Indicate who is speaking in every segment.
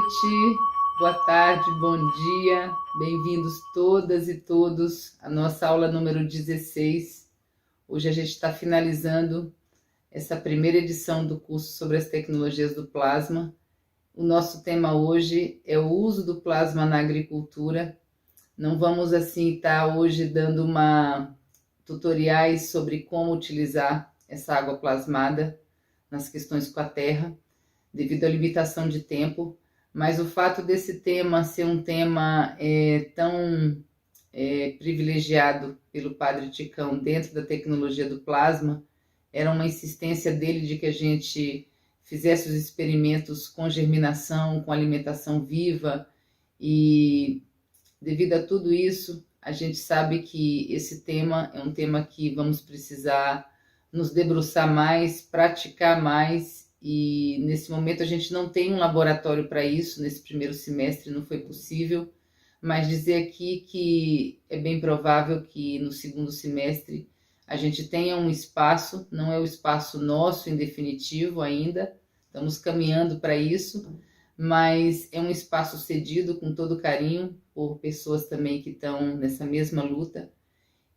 Speaker 1: noite, boa tarde, bom dia, bem-vindos todas e todos à nossa aula número 16. Hoje a gente está finalizando essa primeira edição do curso sobre as tecnologias do plasma. O nosso tema hoje é o uso do plasma na agricultura. Não vamos assim estar hoje dando tutoriais sobre como utilizar essa água plasmada nas questões com a terra, devido à limitação de tempo, mas o fato desse tema ser um tema tão privilegiado pelo Padre Ticão dentro da tecnologia do plasma, era uma insistência dele de que a gente fizesse os experimentos com germinação, com alimentação viva, e devido a tudo isso, a gente sabe que esse tema é um tema que vamos precisar nos debruçar mais, praticar mais, e nesse momento a gente não tem um laboratório para isso, nesse primeiro semestre não foi possível, mas dizer aqui que é bem provável que no segundo semestre a gente tenha um espaço, não é o espaço nosso em definitivo ainda, estamos caminhando para isso, mas é um espaço cedido com todo carinho por pessoas também que estão nessa mesma luta,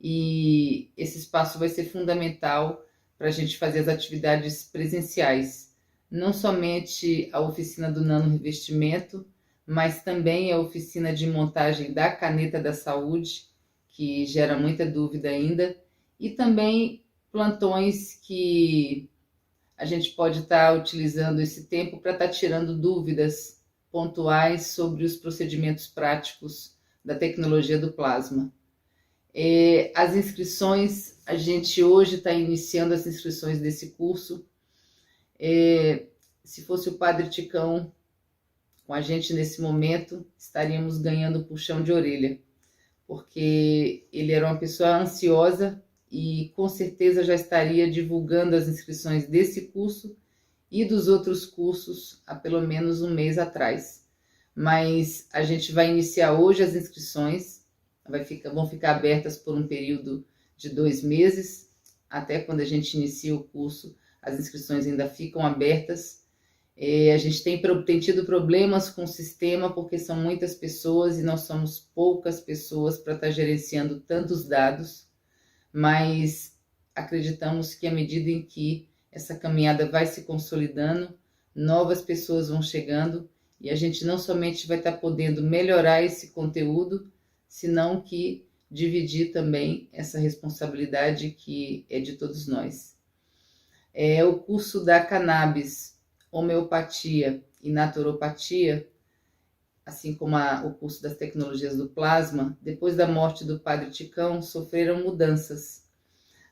Speaker 1: e esse espaço vai ser fundamental para a gente fazer as atividades presenciais, não somente a oficina do nano revestimento, mas também a oficina de montagem da caneta da saúde, que gera muita dúvida ainda, e também plantões que a gente pode estar utilizando esse tempo para estar tirando dúvidas pontuais sobre os procedimentos práticos da tecnologia do plasma. As inscrições, a gente hoje está iniciando as inscrições desse curso. Se fosse o Padre Ticão com a gente nesse momento, estaríamos ganhando puxão de orelha, porque ele era uma pessoa ansiosa e com certeza já estaria divulgando as inscrições desse curso e dos outros cursos há pelo menos um mês atrás. Mas a gente vai iniciar hoje as inscrições, vão ficar abertas por um período de 2 meses, até quando a gente inicia o curso, as inscrições ainda ficam abertas. A gente tem tido problemas com o sistema, porque são muitas pessoas e nós somos poucas pessoas para estar gerenciando tantos dados, mas acreditamos que à medida em que essa caminhada vai se consolidando, novas pessoas vão chegando e a gente não somente vai estar podendo melhorar esse conteúdo, senão que dividir também essa responsabilidade que é de todos nós. O curso da cannabis, homeopatia e naturopatia, assim como o curso das tecnologias do plasma, depois da morte do Padre Ticão, sofreram mudanças.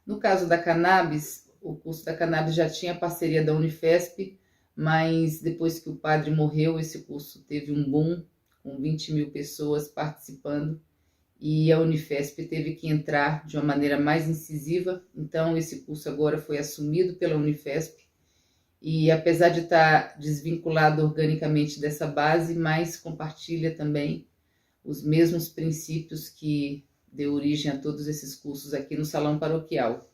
Speaker 1: No caso da cannabis, o curso da cannabis já tinha parceria da Unifesp, mas depois que o padre morreu, esse curso teve um boom, com 20 mil pessoas participando, e a Unifesp teve que entrar de uma maneira mais incisiva, então esse curso agora foi assumido pela Unifesp, e apesar de estar desvinculado organicamente dessa base, mas compartilha também os mesmos princípios que deu origem a todos esses cursos aqui no Salão Paroquial.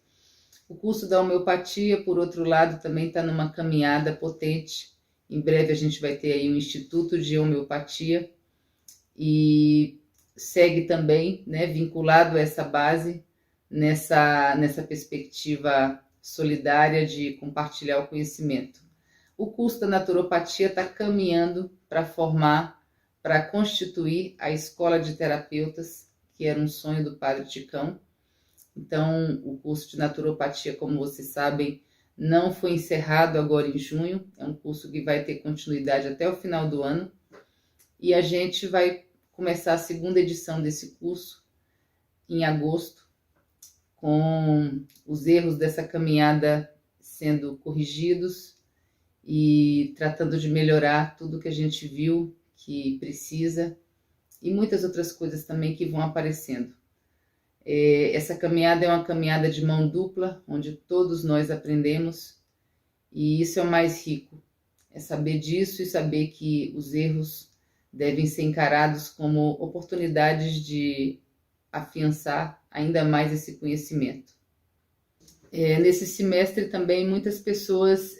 Speaker 1: O curso da homeopatia, por outro lado, também está numa caminhada potente. Em breve a gente vai ter aí um Instituto de Homeopatia e segue também, vinculado a essa base, nessa perspectiva solidária de compartilhar o conhecimento. O curso da naturopatia está caminhando para constituir a escola de terapeutas, que era um sonho do Padre Ticão. Então, o curso de naturopatia, como vocês sabem, não foi encerrado agora em junho, é um curso que vai ter continuidade até o final do ano, e a gente vai começar a segunda edição desse curso em agosto, com os erros dessa caminhada sendo corrigidos e tratando de melhorar tudo que a gente viu que precisa e muitas outras coisas também que vão aparecendo. Essa caminhada é uma caminhada de mão dupla, onde todos nós aprendemos, e isso é o mais rico, é saber disso e saber que os erros devem ser encarados como oportunidades de afiançar ainda mais esse conhecimento. Nesse semestre também muitas pessoas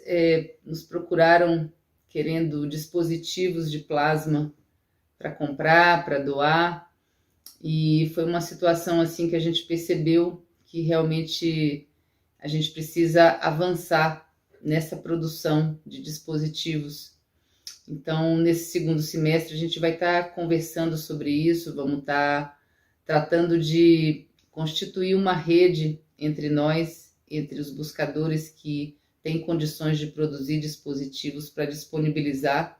Speaker 1: nos procuraram querendo dispositivos de plasma para comprar, para doar, e foi uma situação assim que a gente percebeu que realmente a gente precisa avançar nessa produção de dispositivos. Então, nesse segundo semestre, a gente vai estar conversando sobre isso, vamos estar tratando de constituir uma rede entre nós, entre os buscadores que têm condições de produzir dispositivos para disponibilizar.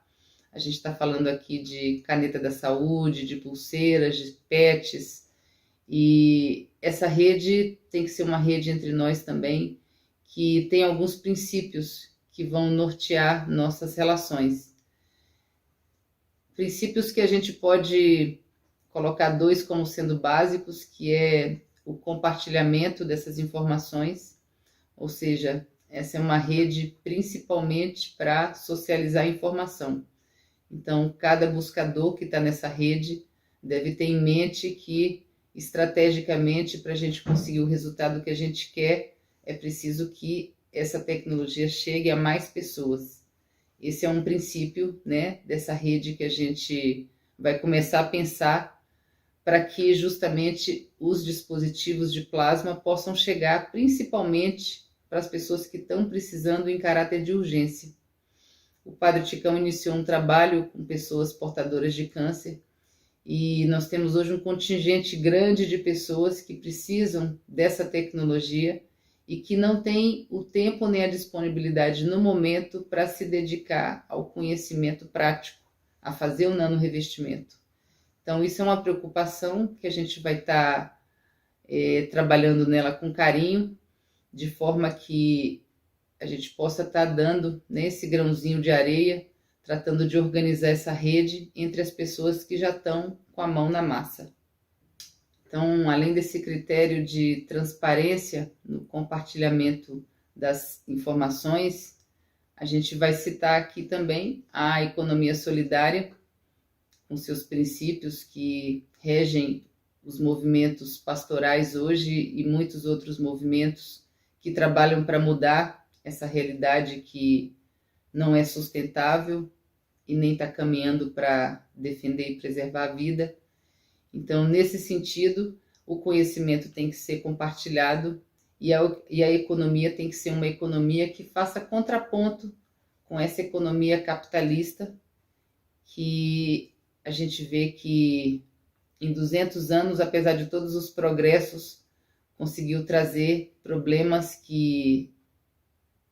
Speaker 1: A gente está falando aqui de caneta da saúde, de pulseiras, de pets, e essa rede tem que ser uma rede entre nós também, que tem alguns princípios que vão nortear nossas relações. Princípios que a gente pode colocar dois como sendo básicos, que é o compartilhamento dessas informações, ou seja, essa é uma rede principalmente para socializar informação. Então, cada buscador que está nessa rede deve ter em mente que, estrategicamente, para a gente conseguir o resultado que a gente quer, é preciso que essa tecnologia chegue a mais pessoas. Esse é um princípio, né, dessa rede que a gente vai começar a pensar para que justamente os dispositivos de plasma possam chegar principalmente para as pessoas que estão precisando em caráter de urgência. O Padre Ticão iniciou um trabalho com pessoas portadoras de câncer e nós temos hoje um contingente grande de pessoas que precisam dessa tecnologia e que não tem o tempo nem a disponibilidade no momento para se dedicar ao conhecimento prático, a fazer o nanorrevestimento. Então, isso é uma preocupação que a gente vai estar trabalhando nela com carinho, de forma que a gente possa estar dando, né, esse grãozinho de areia, tratando de organizar essa rede entre as pessoas que já estão com a mão na massa. Então, além desse critério de transparência no compartilhamento das informações, a gente vai citar aqui também a economia solidária, com seus princípios que regem os movimentos pastorais hoje e muitos outros movimentos que trabalham para mudar essa realidade que não é sustentável e nem está caminhando para defender e preservar a vida. Então, nesse sentido, o conhecimento tem que ser compartilhado e a economia tem que ser uma economia que faça contraponto com essa economia capitalista que a gente vê que em 200 anos, apesar de todos os progressos, conseguiu trazer problemas que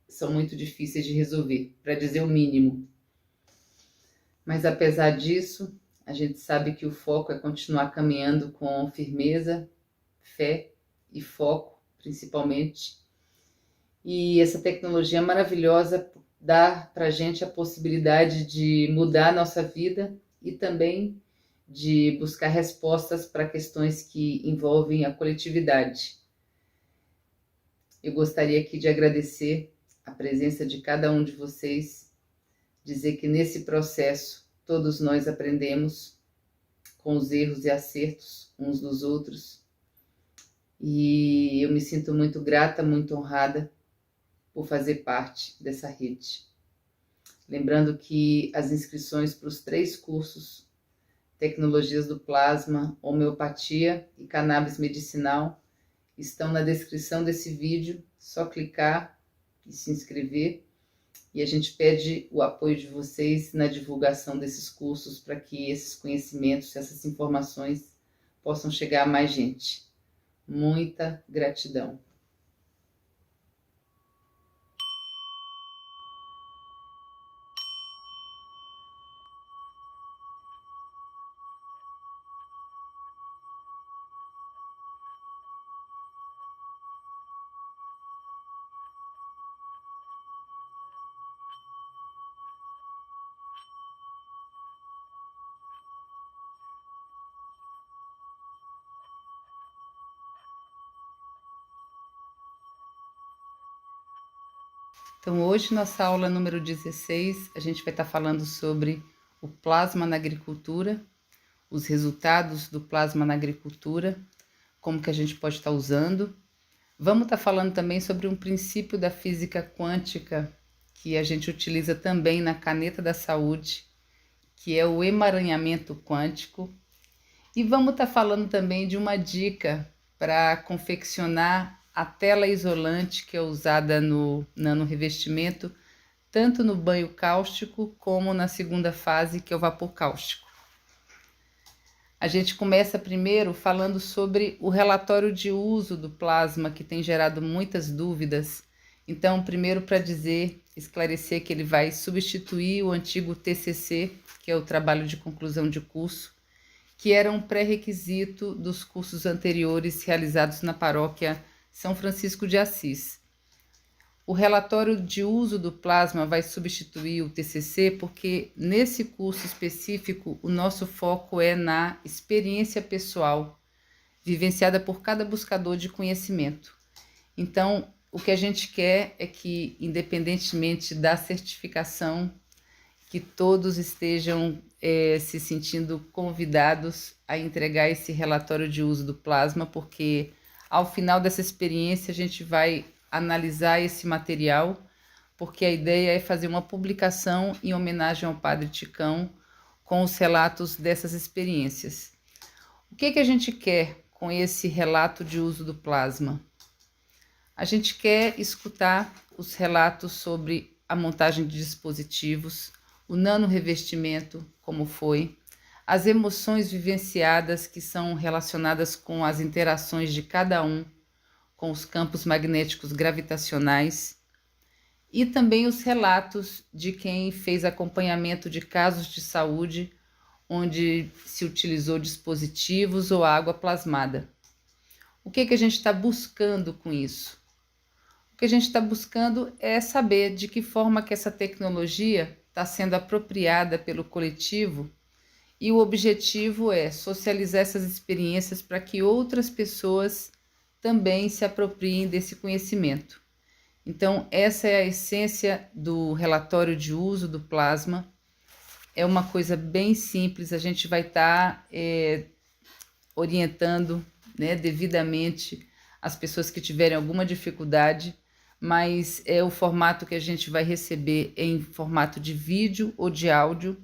Speaker 1: são muito difíceis de resolver, para dizer o mínimo. Mas apesar disso, a gente sabe que o foco é continuar caminhando com firmeza, fé e foco, principalmente. E essa tecnologia maravilhosa dá para a gente a possibilidade de mudar a nossa vida e também de buscar respostas para questões que envolvem a coletividade. Eu gostaria aqui de agradecer a presença de cada um de vocês, dizer que nesse processo todos nós aprendemos com os erros e acertos uns dos outros, e eu me sinto muito grata, muito honrada por fazer parte dessa rede. Lembrando que as inscrições para os 3 cursos, Tecnologias do Plasma, Homeopatia e Cannabis Medicinal, estão na descrição desse vídeo, só clicar e se inscrever. E a gente pede o apoio de vocês na divulgação desses cursos para que esses conhecimentos, essas informações possam chegar a mais gente. Muita gratidão. Então, hoje, nossa aula número 16, a gente vai estar falando sobre o plasma na agricultura, os resultados do plasma na agricultura, como que a gente pode estar usando. Vamos estar falando também sobre um princípio da física quântica que a gente utiliza também na caneta da saúde, que é o emaranhamento quântico. E vamos estar falando também de uma dica para confeccionar a tela isolante que é usada no nanorevestimento, tanto no banho cáustico como na segunda fase, que é o vapor cáustico. A gente começa primeiro falando sobre o relatório de uso do plasma, que tem gerado muitas dúvidas. Então, primeiro para esclarecer que ele vai substituir o antigo TCC, que é o trabalho de conclusão de curso, que era um pré-requisito dos cursos anteriores realizados na paróquia São Francisco de Assis. O relatório de uso do plasma vai substituir o TCC porque nesse curso específico o nosso foco é na experiência pessoal, vivenciada por cada buscador de conhecimento. Então, o que a gente quer é que, independentemente da certificação, que todos estejam se sentindo convidados a entregar esse relatório de uso do plasma, porque ao final dessa experiência a gente vai analisar esse material, porque a ideia é fazer uma publicação em homenagem ao Padre Ticão com os relatos dessas experiências. O que a gente quer com esse relato de uso do plasma? A gente quer escutar os relatos sobre a montagem de dispositivos, o nanorevestimento, como foi, as emoções vivenciadas que são relacionadas com as interações de cada um com os campos magnéticos gravitacionais e também os relatos de quem fez acompanhamento de casos de saúde onde se utilizou dispositivos ou água plasmada. O que a gente está buscando com isso? O que a gente está buscando é saber de que forma que essa tecnologia está sendo apropriada pelo coletivo, e o objetivo é socializar essas experiências para que outras pessoas também se apropriem desse conhecimento. Então, essa é a essência do relatório de uso do plasma. É uma coisa bem simples, a gente vai estar orientando, devidamente as pessoas que tiverem alguma dificuldade, mas é o formato que a gente vai receber em formato de vídeo ou de áudio,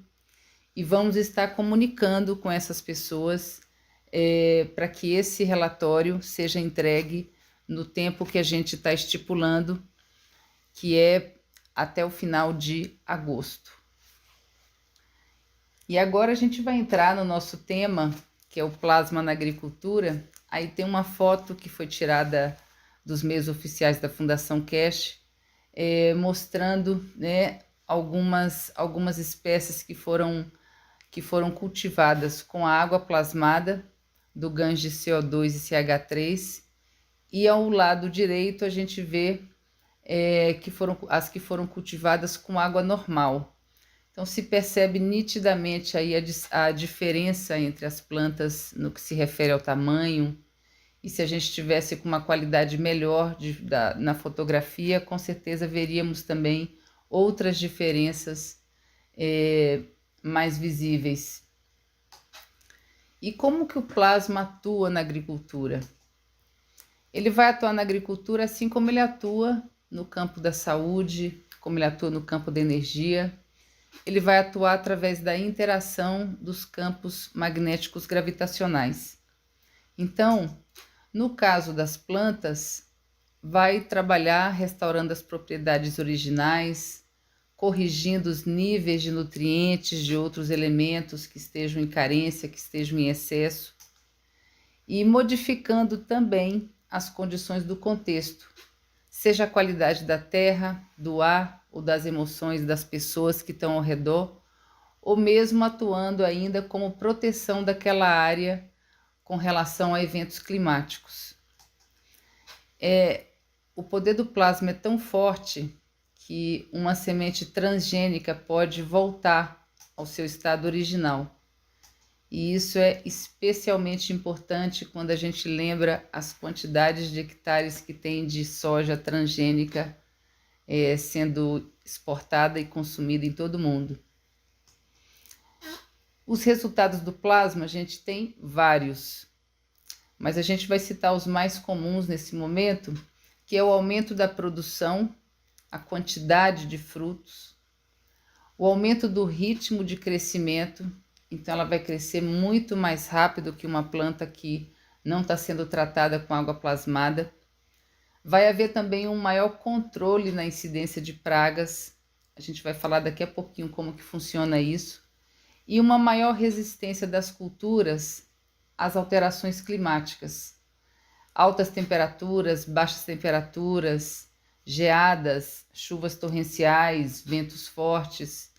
Speaker 1: e vamos estar comunicando com essas pessoas para que esse relatório seja entregue no tempo que a gente está estipulando, que é até o final de agosto. E agora a gente vai entrar no nosso tema, que é o plasma na agricultura. Aí tem uma foto que foi tirada dos meios oficiais da Fundação Cash, mostrando algumas espécies que foram cultivadas com a água plasmada do GANs de CO2 e CH3, e ao lado direito a gente vê as que foram cultivadas com água normal. Então se percebe nitidamente aí a diferença entre as plantas no que se refere ao tamanho, e se a gente tivesse com uma qualidade melhor na fotografia, com certeza veríamos também outras diferenças mais visíveis. E como que o plasma atua na agricultura? Ele vai atuar na agricultura assim como ele atua no campo da saúde, como ele atua no campo da energia. Ele vai atuar através da interação dos campos magnéticos gravitacionais. Então, no caso das plantas, vai trabalhar restaurando as propriedades originais, corrigindo os níveis de nutrientes de outros elementos que estejam em carência, que estejam em excesso, e modificando também as condições do contexto, seja a qualidade da terra, do ar ou das emoções das pessoas que estão ao redor, ou mesmo atuando ainda como proteção daquela área com relação a eventos climáticos. O poder do plasma é tão forte que uma semente transgênica pode voltar ao seu estado original. E isso é especialmente importante quando a gente lembra as quantidades de hectares que tem de soja transgênica sendo exportada e consumida em todo o mundo. Os resultados do plasma a gente tem vários, mas a gente vai citar os mais comuns nesse momento, que é o aumento da produção a quantidade de frutos, o aumento do ritmo de crescimento, então ela vai crescer muito mais rápido que uma planta que não está sendo tratada com água plasmada. Vai haver também um maior controle na incidência de pragas, a gente vai falar daqui a pouquinho como que funciona isso, e uma maior resistência das culturas às alterações climáticas. Altas temperaturas, baixas temperaturas, geadas, chuvas torrenciais, ventos fortes,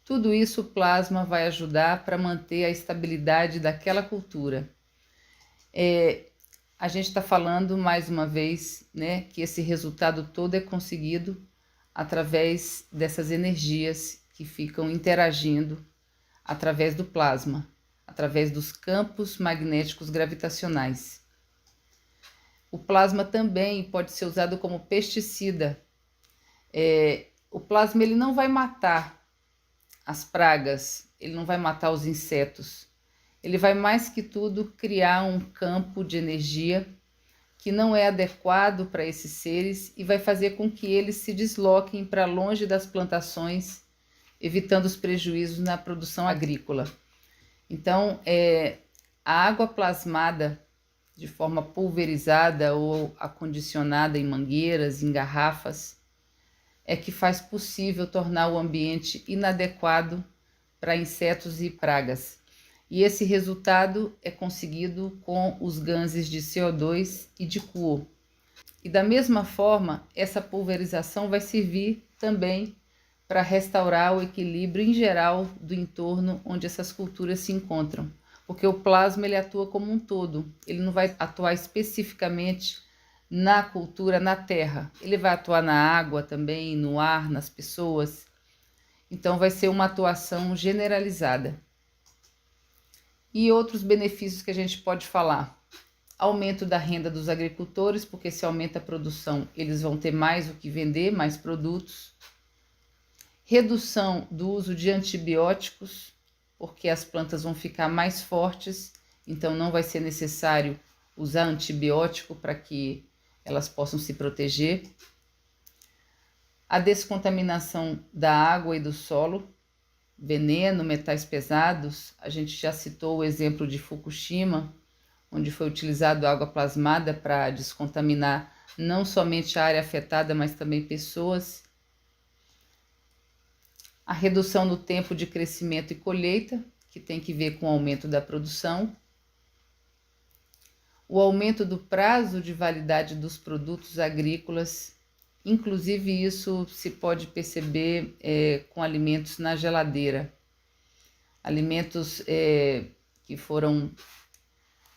Speaker 1: tudo isso o plasma vai ajudar para manter a estabilidade daquela cultura. A gente está falando mais uma vez, né, que esse resultado todo é conseguido através dessas energias que ficam interagindo através do plasma, através dos campos magnéticos gravitacionais. O plasma também pode ser usado como pesticida. O plasma ele não vai matar as pragas, ele não vai matar os insetos. Ele vai mais que tudo criar um campo de energia que não é adequado para esses seres e vai fazer com que eles se desloquem para longe das plantações, evitando os prejuízos na produção agrícola. Então, a água plasmada de forma pulverizada ou acondicionada em mangueiras, em garrafas, é que faz possível tornar o ambiente inadequado para insetos e pragas. E esse resultado é conseguido com os gases de CO2 e de Kuo. E da mesma forma, essa pulverização vai servir também para restaurar o equilíbrio em geral do entorno onde essas culturas se encontram. Porque o plasma ele atua como um todo, ele não vai atuar especificamente na cultura, na terra. Ele vai atuar na água também, no ar, nas pessoas. Então vai ser uma atuação generalizada. E outros benefícios que a gente pode falar. Aumento da renda dos agricultores, porque se aumenta a produção, eles vão ter mais o que vender, mais produtos. Redução do uso de antibióticos, porque as plantas vão ficar mais fortes, então não vai ser necessário usar antibiótico para que elas possam se proteger. A descontaminação da água e do solo, veneno, metais pesados, a gente já citou o exemplo de Fukushima, onde foi utilizado água plasmada para descontaminar não somente a área afetada, mas também pessoas. A redução no tempo de crescimento e colheita, que tem que ver com o aumento da produção. O aumento do prazo de validade dos produtos agrícolas, inclusive isso se pode perceber com alimentos na geladeira. Alimentos que foram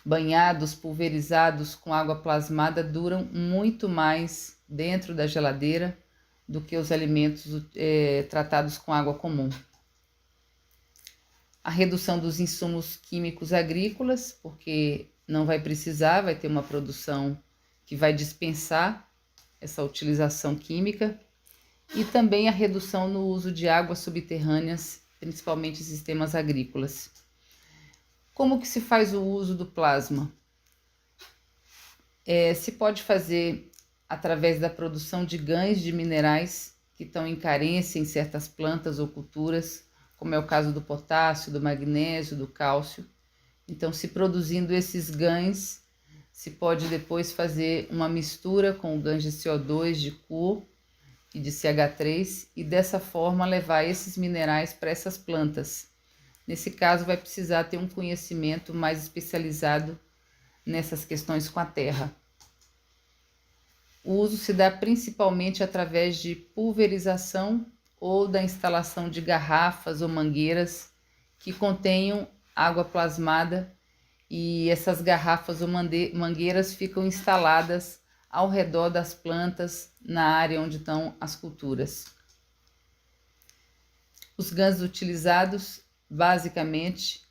Speaker 1: banhados, pulverizados com água plasmada duram muito mais dentro da geladeira do que os alimentos tratados com água comum. A redução dos insumos químicos agrícolas, porque não vai precisar, vai ter uma produção que vai dispensar essa utilização química. E também a redução no uso de águas subterrâneas, principalmente em sistemas agrícolas. Como que se faz o uso do plasma? Se pode fazer através da produção de gãs de minerais que estão em carência em certas plantas ou culturas, como é o caso do potássio, do magnésio, do cálcio. Então, se produzindo esses gãs, se pode depois fazer uma mistura com o gãs de CO2, de Kuo e de CH3 e dessa forma levar esses minerais para essas plantas. Nesse caso, vai precisar ter um conhecimento mais especializado nessas questões com a terra. O uso se dá principalmente através de pulverização ou da instalação de garrafas ou mangueiras que contenham água plasmada e essas garrafas ou mangueiras ficam instaladas ao redor das plantas na área onde estão as culturas. Os ganses utilizados basicamente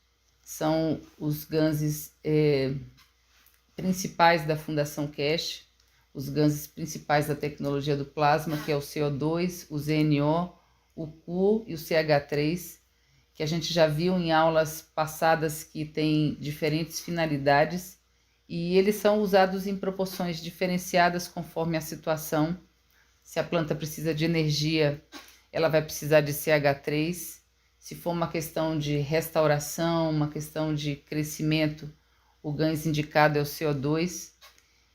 Speaker 1: são os ganses principais da Fundação Keshe, os ganses principais da tecnologia do plasma, que é o CO2, o ZNO, o Kuo e o CH3, que a gente já viu em aulas passadas que têm diferentes finalidades e eles são usados em proporções diferenciadas conforme a situação Se a planta precisa de energia, ela vai precisar de CH3. Se for uma questão de restauração, uma questão de crescimento, o gás indicado é o CO2.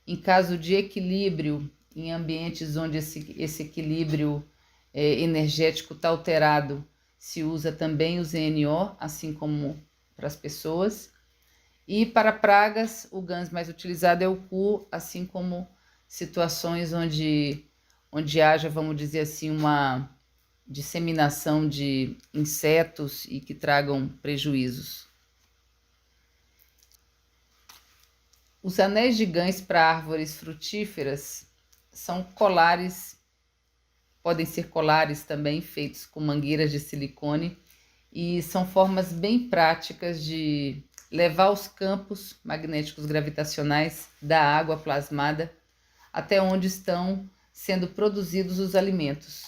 Speaker 1: Em caso de equilíbrio, em ambientes onde esse equilíbrio energético está alterado, se usa também o ZNO, assim como para as pessoas. E para pragas, o GANS mais utilizado é o Cu, assim como situações onde haja, vamos dizer assim, uma disseminação de insetos e que tragam prejuízos. Os anéis de GANS para árvores frutíferas são colares, podem ser colares também feitos com mangueiras de silicone e são formas bem práticas de levar os campos magnéticos gravitacionais da água plasmada até onde estão sendo produzidos os alimentos.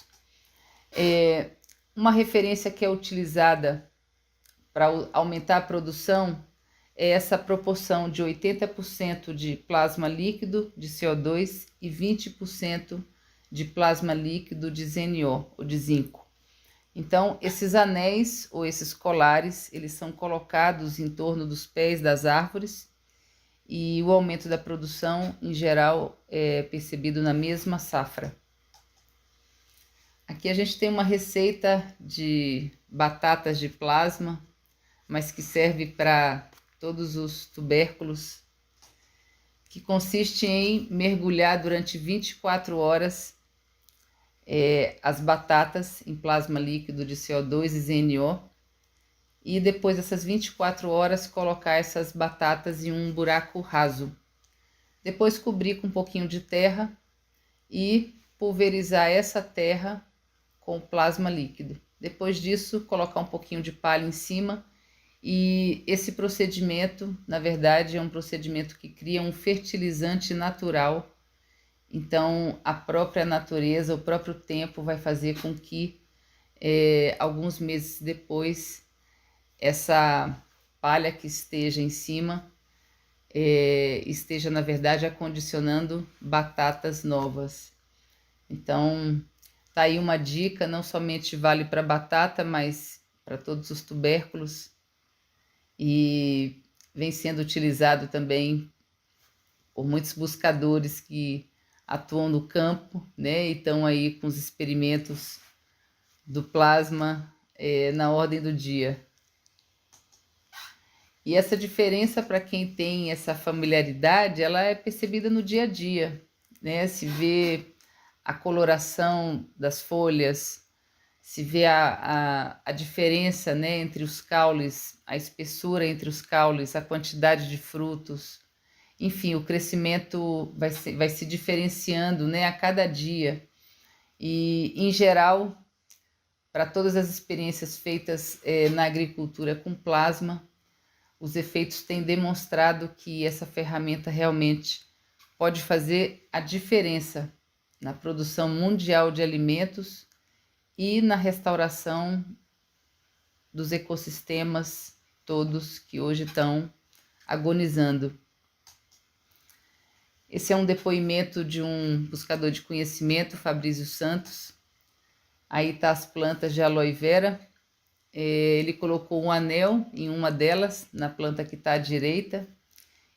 Speaker 1: Uma referência que é utilizada para aumentar a produção é essa proporção de 80% de plasma líquido de CO2 e 20% de plasma líquido de ZNO, ou de zinco. Então, esses anéis ou esses colares, eles são colocados em torno dos pés das árvores e o aumento da produção, em geral, é percebido na mesma safra. Aqui a gente tem uma receita de batatas de plasma, mas que serve para todos os tubérculos, que consiste em mergulhar durante 24 horas as batatas em plasma líquido de CO2 e ZNO, e depois dessas 24 horas colocar essas batatas em um buraco raso. Depois cobrir com um pouquinho de terra e pulverizar essa terra com plasma líquido. Depois disso, colocar um pouquinho de palha em cima. E esse procedimento, na verdade, é um procedimento que cria um fertilizante natural. Então, a própria natureza, o próprio tempo vai fazer com que, alguns meses depois, essa palha que esteja em cima esteja, na verdade, acondicionando batatas novas. Então, tá aí uma dica, não somente vale para batata, mas para todos os tubérculos. E vem sendo utilizado também por muitos buscadores que atuam no campo, né? E estão aí com os experimentos do plasma na ordem do dia. E essa diferença, para quem tem essa familiaridade, ela é percebida no dia a dia, né? Se vê a coloração das folhas, se vê a diferença, né, entre os caules, a espessura entre os caules, a quantidade de frutos, enfim, o crescimento vai se diferenciando, né, a cada dia. E, em geral, para todas as experiências feitas na agricultura com plasma, os efeitos têm demonstrado que essa ferramenta realmente pode fazer a diferença na produção mundial de alimentos e na restauração dos ecossistemas todos que hoje estão agonizando. Esse é um depoimento de um buscador de conhecimento, Fabrício Santos. Aí tá as plantas de aloe vera. Ele colocou um anel em uma delas, na planta que está à direita,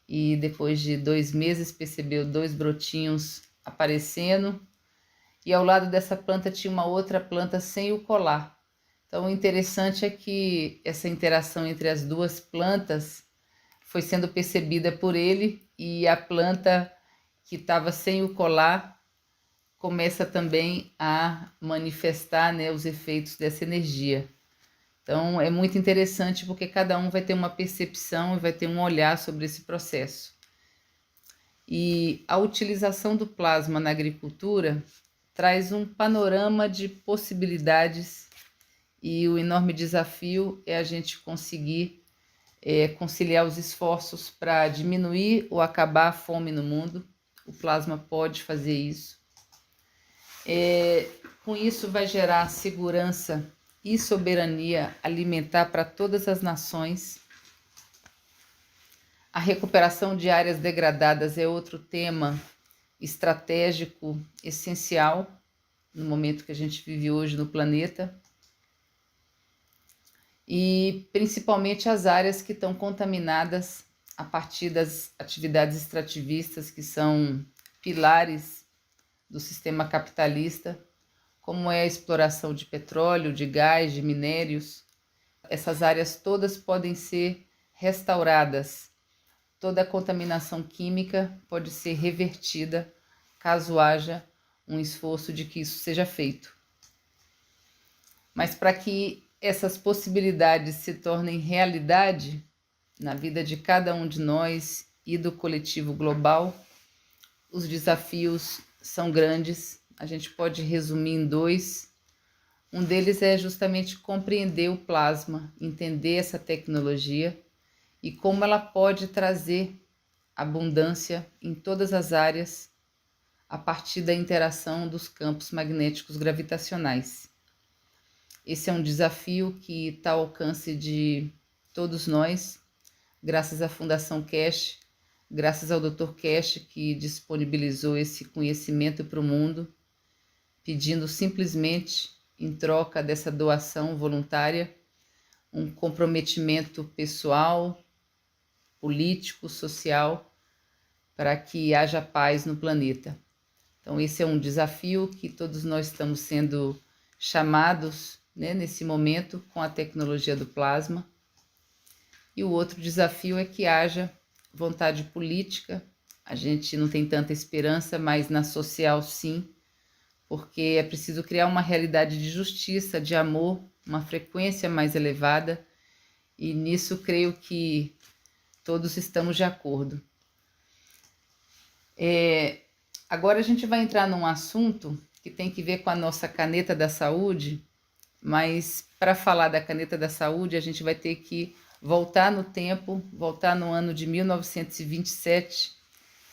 Speaker 1: e depois de 2 meses percebeu 2 brotinhos aparecendo. E ao lado dessa planta tinha uma outra planta sem o colar. Então, o interessante é que essa interação entre as duas plantas foi sendo percebida por ele, e a planta que estava sem o colar começa também a manifestar, né, os efeitos dessa energia. Então, é muito interessante porque cada um vai ter uma percepção e vai ter um olhar sobre esse processo. E a utilização do plasma na agricultura traz um panorama de possibilidades, e o enorme desafio é a gente conseguir conciliar os esforços para diminuir ou acabar a fome no mundo. O plasma pode fazer isso. Com isso vai gerar segurança e soberania alimentar para todas as nações. A recuperação de áreas degradadas é outro tema estratégico essencial. no momento que a gente vive hoje no planeta, e principalmente as áreas que estão contaminadas a partir das atividades extrativistas, que são pilares do sistema capitalista, como é a exploração de petróleo, de gás, de minérios. Essas áreas todas podem ser restauradas. Toda a contaminação química pode ser revertida caso haja um esforço de que isso seja feito. Mas para que essas possibilidades se tornem realidade na vida de cada um de nós e do coletivo global, os desafios são grandes. A gente pode resumir em dois. Um deles é justamente compreender o plasma, entender essa tecnologia e como ela pode trazer abundância em todas as áreas a partir da interação dos campos magnéticos gravitacionais. Esse é um desafio que está ao alcance de todos nós, graças à Fundação Keshe, graças ao Dr. Keshe, que disponibilizou esse conhecimento para o mundo, pedindo simplesmente, em troca dessa doação voluntária, um comprometimento pessoal, político, social, para que haja paz no planeta. Então, esse é um desafio que todos nós estamos sendo chamados, nesse momento, com a tecnologia do plasma. E o outro desafio é que haja vontade política. A gente não tem tanta esperança, mas na social sim, porque é preciso criar uma realidade de justiça, de amor, uma frequência mais elevada, e nisso creio que todos estamos de acordo. Agora a gente vai entrar num assunto que tem que ver com a nossa caneta da saúde, mas para falar da caneta da saúde a gente vai ter que voltar no tempo, voltar no ano de 1927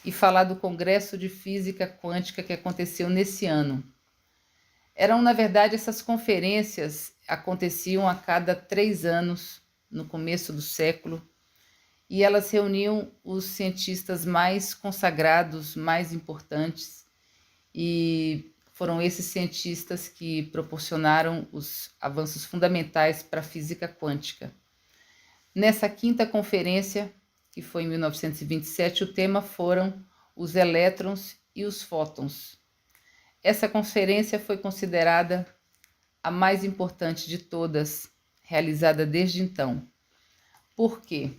Speaker 1: e falar do Congresso de Física Quântica que aconteceu nesse ano. Na verdade, essas conferências aconteciam a cada 3 anos, no começo do século, e elas reuniam os cientistas mais consagrados, mais importantes, e foram esses cientistas que proporcionaram os avanços fundamentais para a física quântica. Nessa 5ª conferência, que foi em 1927, o tema foram os elétrons e os fótons. Essa conferência foi considerada a mais importante de todas, realizada desde então. Por quê?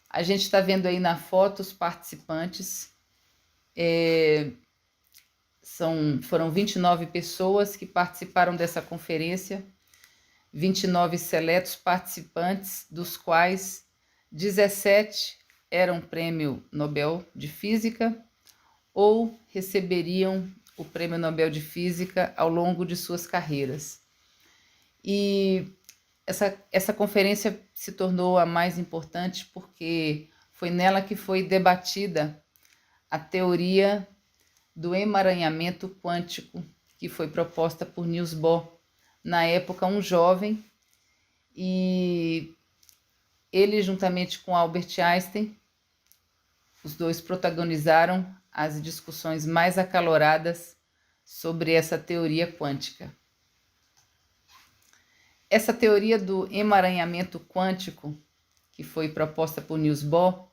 Speaker 1: A gente está vendo aí na foto os participantes. Foram 29 pessoas que participaram dessa conferência, 29 seletos participantes, dos quais 17 eram prêmio Nobel de Física ou receberiam o prêmio Nobel de Física ao longo de suas carreiras. E essa conferência se tornou a mais importante porque foi nela que foi debatida a teoria do emaranhamento quântico, que foi proposta por Niels Bohr, na época um jovem, e ele, juntamente com Albert Einstein, os dois protagonizaram as discussões mais acaloradas sobre essa teoria quântica. Essa teoria do emaranhamento quântico, que foi proposta por Niels Bohr,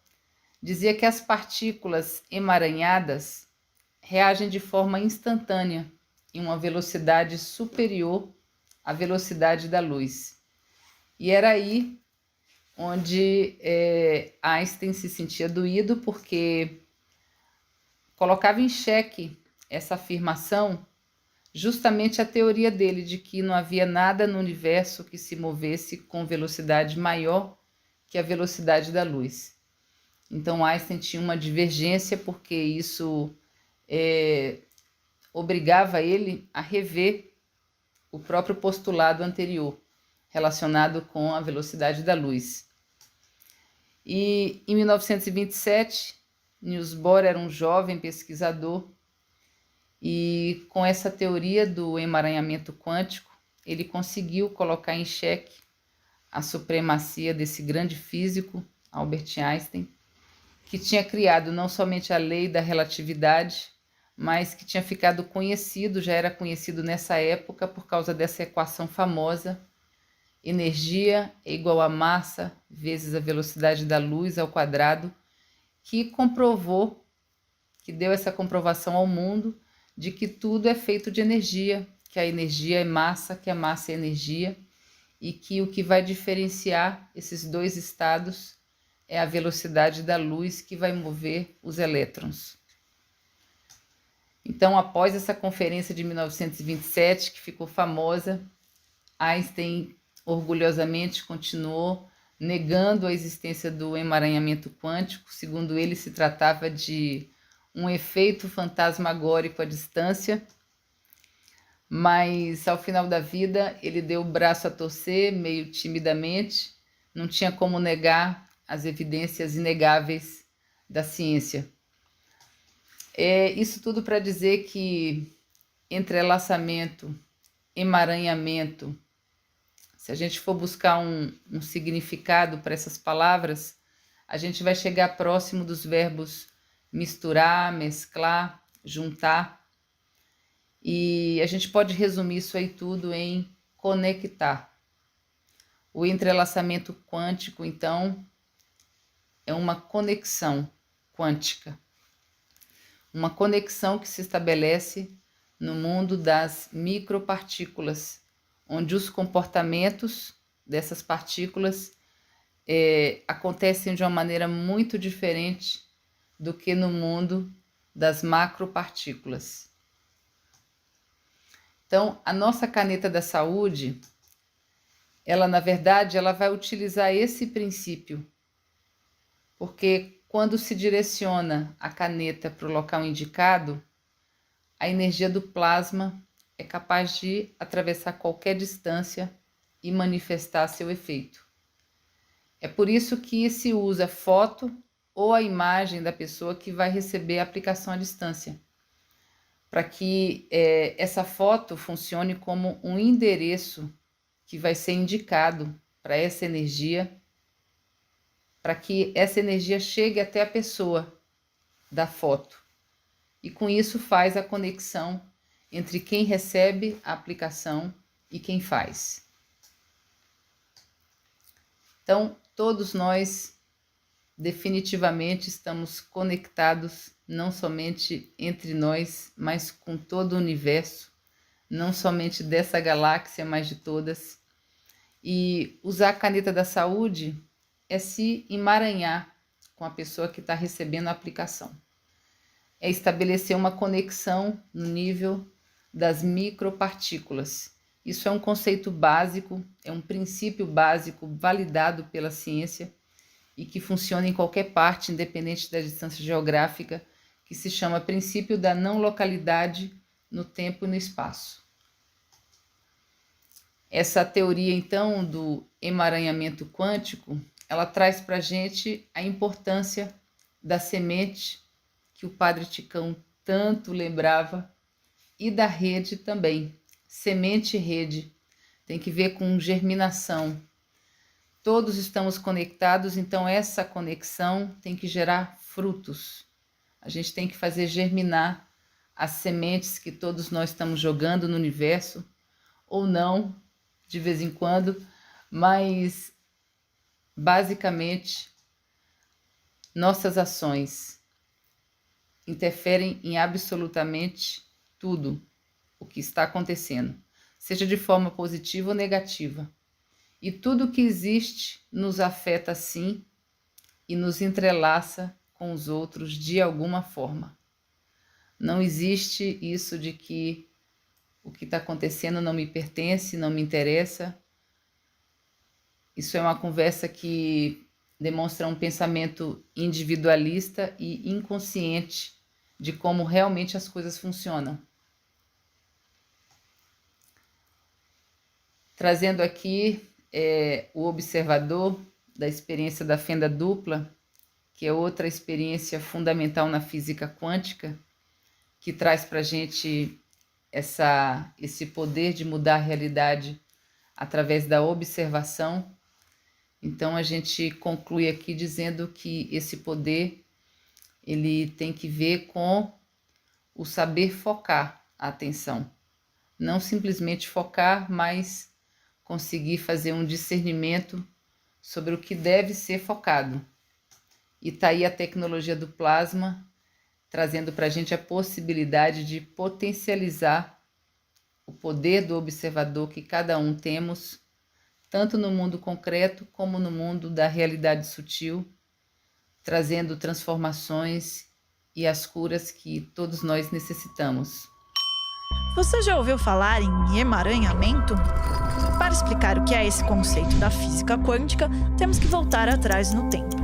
Speaker 1: dizia que as partículas emaranhadas reagem de forma instantânea em uma velocidade superior à velocidade da luz. E era aí onde Einstein se sentia doído, porque colocava em xeque essa afirmação justamente a teoria dele de que não havia nada no universo que se movesse com velocidade maior que a velocidade da luz. Então Einstein tinha uma divergência, porque isso obrigava ele a rever o próprio postulado anterior, relacionado com a velocidade da luz. E em 1927, Niels Bohr era um jovem pesquisador, e com essa teoria do emaranhamento quântico, ele conseguiu colocar em xeque a supremacia desse grande físico, Albert Einstein, que tinha criado não somente a lei da relatividade, mas que tinha ficado conhecido, já era conhecido nessa época por causa dessa equação famosa: energia é igual a massa vezes a velocidade da luz ao quadrado, que comprovou, que deu essa comprovação ao mundo de que tudo é feito de energia, que a energia é massa, que a massa é energia, e que o que vai diferenciar esses dois estados é a velocidade da luz que vai mover os elétrons. Então, após essa conferência de 1927, que ficou famosa, Einstein orgulhosamente continuou negando a existência do emaranhamento quântico. Segundo ele, se tratava de um efeito fantasmagórico à distância, mas ao final da vida ele deu o braço a torcer, meio timidamente, não tinha como negar as evidências inegáveis da ciência. Isso tudo para dizer que entrelaçamento, emaranhamento, se a gente for buscar um significado para essas palavras, a gente vai chegar próximo dos verbos misturar, mesclar, juntar. E a gente pode resumir isso aí tudo em conectar. O entrelaçamento quântico, então, é uma conexão quântica. Uma conexão que se estabelece no mundo das micropartículas, onde os comportamentos dessas partículas acontecem de uma maneira muito diferente do que no mundo das macropartículas. Então, a nossa caneta da saúde, ela, na verdade, ela vai utilizar esse princípio, porque quando se direciona a caneta para o local indicado, a energia do plasma é capaz de atravessar qualquer distância e manifestar seu efeito. É por isso que se usa foto ou a imagem da pessoa que vai receber a aplicação à distância, para que essa foto funcione como um endereço que vai ser indicado para essa energia, para que essa energia chegue até a pessoa da foto. E com isso faz a conexão entre quem recebe a aplicação e quem faz. Então, todos nós definitivamente estamos conectados, não somente entre nós, mas com todo o universo, não somente dessa galáxia, mas de todas. E usar a caneta da saúde é se emaranhar com a pessoa que está recebendo a aplicação. É estabelecer uma conexão no nível das micropartículas. Isso é um conceito básico, é um princípio básico validado pela ciência e que funciona em qualquer parte, independente da distância geográfica, que se chama princípio da não localidade no tempo e no espaço. Essa teoria, então, do emaranhamento quântico, ela traz para a gente a importância da semente, que o Padre Ticão tanto lembrava, e da rede também. Semente e rede tem que ver com germinação. Todos estamos conectados, então essa conexão tem que gerar frutos. A gente tem que fazer germinar as sementes que todos nós estamos jogando no universo, ou não, de vez em quando, mas basicamente nossas ações interferem em absolutamente tudo o que está acontecendo, seja de forma positiva ou negativa. E tudo que existe nos afeta sim e nos entrelaça com os outros de alguma forma. Não existe isso de que o que está acontecendo não me pertence, não me interessa. Isso é uma conversa que demonstra um pensamento individualista e inconsciente de como realmente as coisas funcionam. Trazendo aqui o observador da experiência da fenda dupla, que é outra experiência fundamental na física quântica, que traz para a gente esse poder de mudar a realidade através da observação. Então a gente conclui aqui dizendo que esse poder ele tem que ver com o saber focar a atenção. Não simplesmente focar, mas conseguir fazer um discernimento sobre o que deve ser focado. E está aí a tecnologia do plasma, trazendo para a gente a possibilidade de potencializar o poder do observador que cada um temos, tanto no mundo concreto como no mundo da realidade sutil, trazendo transformações e as curas que todos nós necessitamos.
Speaker 2: Você já ouviu falar em emaranhamento? Para explicar o que é esse conceito da física quântica, temos que voltar atrás no tempo.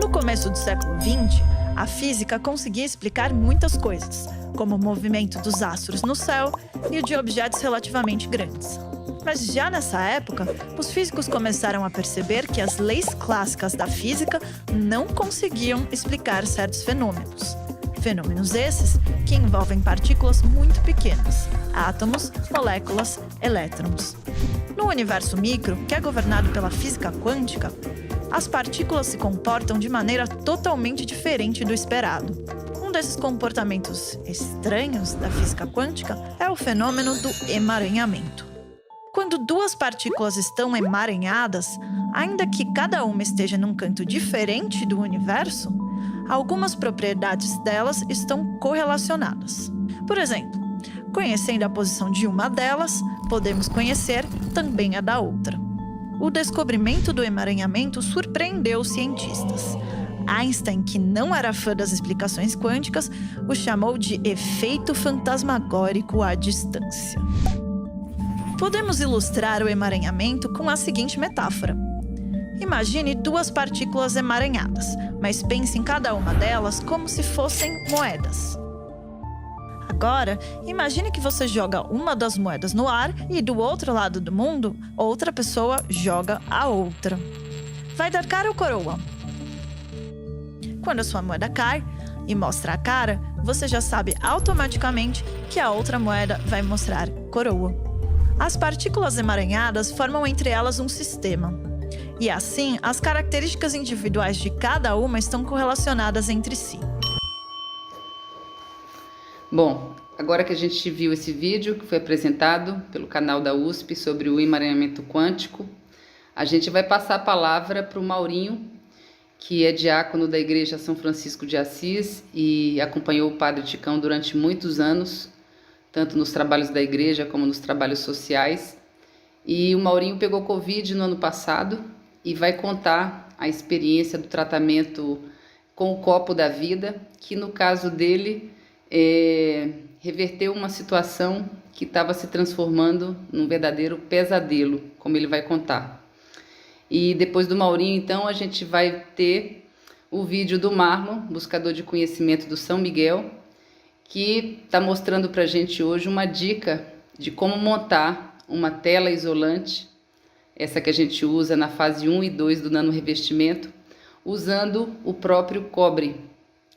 Speaker 2: No começo do século XX, a física conseguia explicar muitas coisas, como o movimento dos astros no céu e o de objetos relativamente grandes. Mas já nessa época, os físicos começaram a perceber que as leis clássicas da física não conseguiam explicar certos fenômenos. Fenômenos esses que envolvem partículas muito pequenas, átomos, moléculas, elétrons. No universo micro, que é governado pela física quântica, as partículas se comportam de maneira totalmente diferente do esperado. Um desses comportamentos estranhos da física quântica é o fenômeno do emaranhamento. Quando duas partículas estão emaranhadas, ainda que cada uma esteja num canto diferente do universo, algumas propriedades delas estão correlacionadas. Por exemplo, conhecendo a posição de uma delas, podemos conhecer também a da outra. O descobrimento do emaranhamento surpreendeu os cientistas. Einstein, que não era fã das explicações quânticas, o chamou de efeito fantasmagórico à distância. Podemos ilustrar o emaranhamento com a seguinte metáfora. Imagine duas partículas emaranhadas, mas pense em cada uma delas como se fossem moedas. Agora, imagine que você joga uma das moedas no ar e do outro lado do mundo, outra pessoa joga a outra. Vai dar cara ou coroa? Quando a sua moeda cai e mostra a cara, você já sabe automaticamente que a outra moeda vai mostrar coroa. As partículas emaranhadas formam entre elas um sistema. E assim, as características individuais de cada uma estão correlacionadas entre si.
Speaker 1: Bom, agora que a gente viu esse vídeo que foi apresentado pelo canal da USP sobre o emaranhamento quântico, a gente vai passar a palavra para o Maurinho, que é diácono da Igreja São Francisco de Assis e acompanhou o Padre Ticão durante muitos anos, tanto nos trabalhos da igreja como nos trabalhos sociais. E o Maurinho pegou Covid no ano passado e vai contar a experiência do tratamento com o copo da vida, que no caso dele reverteu uma situação que estava se transformando num verdadeiro pesadelo, como ele vai contar. E depois do Maurinho, então, a gente vai ter o vídeo do Marlon, buscador de conhecimento do São Miguel, que está mostrando para a gente hoje uma dica de como montar uma tela isolante, essa que a gente usa na fase 1 e 2 do nanorevestimento, usando o próprio cobre.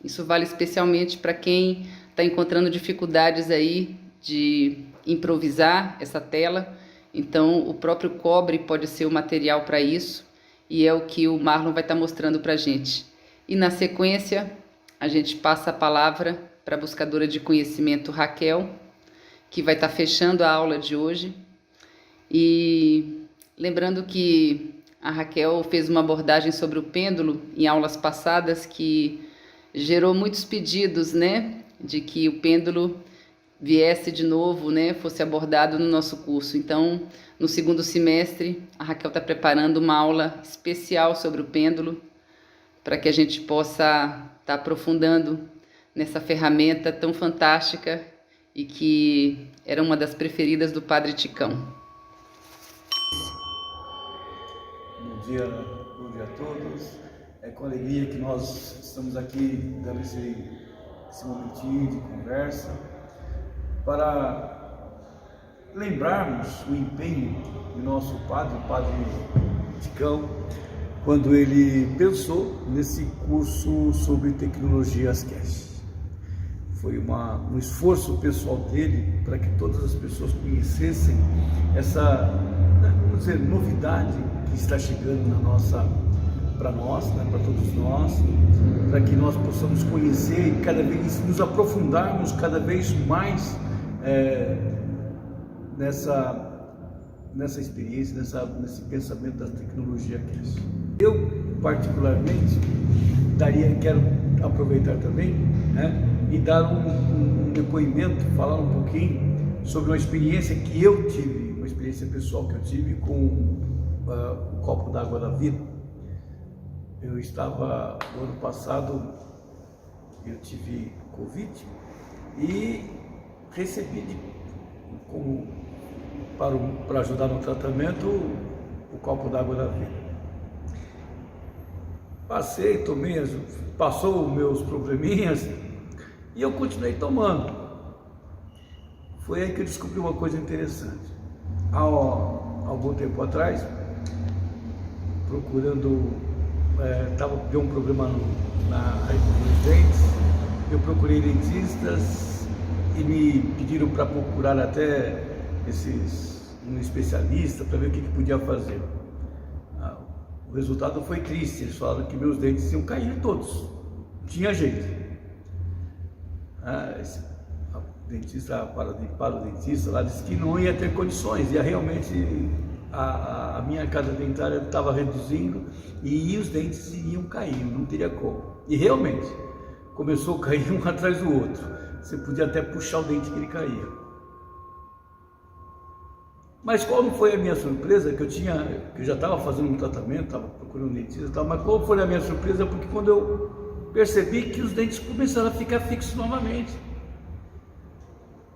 Speaker 1: Isso vale especialmente para quem está encontrando dificuldades aí de improvisar essa tela. Então, o próprio cobre pode ser o material para isso, e é o que o Marlon vai estar mostrando para a gente. E na sequência, a gente passa a palavra para a buscadora de conhecimento Raquel, que vai estar fechando a aula de hoje. E lembrando que a Raquel fez uma abordagem sobre o pêndulo em aulas passadas que gerou muitos pedidos, né, de que o pêndulo viesse de novo, né, fosse abordado no nosso curso. Então, no segundo semestre, a Raquel está preparando uma aula especial sobre o pêndulo, para que a gente possa estar aprofundando nessa ferramenta tão fantástica e que era uma das preferidas do Padre Ticão.
Speaker 3: Bom dia a todos. É com alegria que nós estamos aqui dando esse momentinho de conversa para lembrarmos o empenho do nosso padre, o Padre Ticão, quando ele pensou nesse curso sobre tecnologias cash. Foi um esforço pessoal dele para que todas as pessoas conhecessem essa, vamos dizer, novidade que está chegando na para nós, né, para todos nós, para que nós possamos conhecer e cada vez nos aprofundarmos cada vez mais nessa experiência, nesse pensamento da tecnologia Cash. Eu, particularmente, quero aproveitar também, né, e dar um depoimento, falar um pouquinho sobre uma experiência que eu tive, uma experiência pessoal que eu tive com o copo d'água da vida. Eu estava, no ano passado, eu tive Covid e recebi para ajudar no tratamento o copo d'água da vida. Tomei, passou os meus probleminhas e eu continuei tomando. Foi aí que eu descobri uma coisa interessante. Há algum tempo atrás, procurando, deu um problema nos dentes, eu procurei dentistas e me pediram para procurar até um especialista para ver o que podia fazer. O resultado foi triste, eles falaram que meus dentes iam cair todos, não tinha jeito. O dentista, para o dentista lá, disse que não ia ter condições, e realmente a minha carga dentária estava reduzindo e os dentes iam cair, não teria como. E realmente, começou a cair um atrás do outro, você podia até puxar o dente que ele caía. Mas qual não foi a minha surpresa, que eu já estava fazendo um tratamento, estava procurando um dentista, mas qual foi a minha surpresa? Porque quando eu percebi que os dentes começaram a ficar fixos novamente.